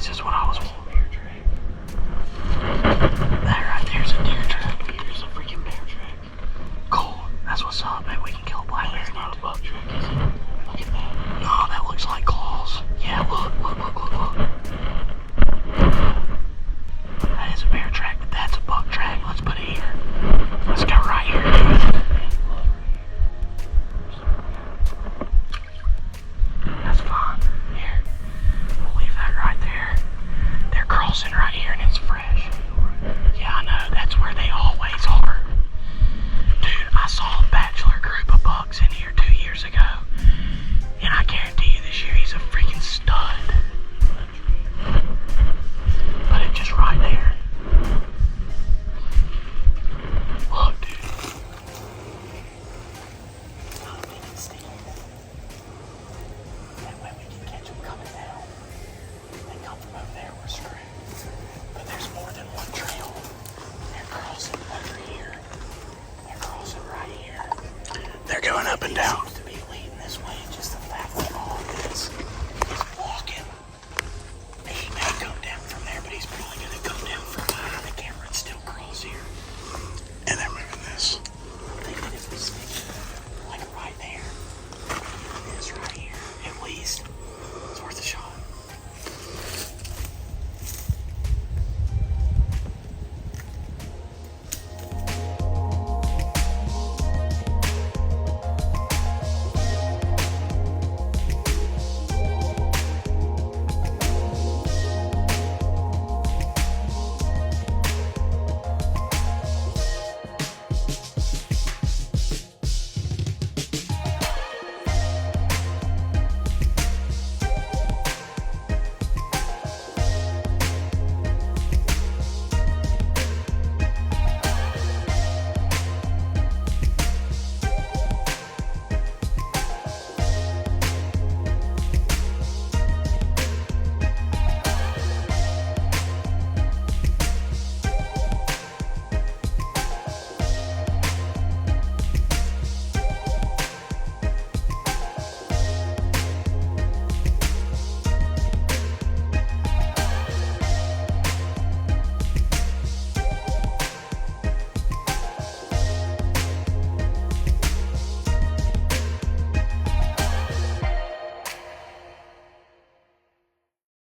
This is what I was wanting. That right there's a deer track. Here's a freaking bear track. Cool. That's what's up. Maybe we can kill a black bear. That's not a buck track, is it? Look at that. No, that looks like claws. Yeah, look. That is a bear track, but that's a buck track. Let's put it here. Let's go right here, dude. That's fine. Here. We'll leave that right there. They're crossing right here and it's fresh. Yeah, I know. That's where they always are. Dude, I saw a bachelor group of bucks in here 2 years ago. And I guarantee you this year he's a freaking stud. Put it just right there. Look, dude. Gotta make it steep. That way we can catch them coming down. They come from over there, we're straight.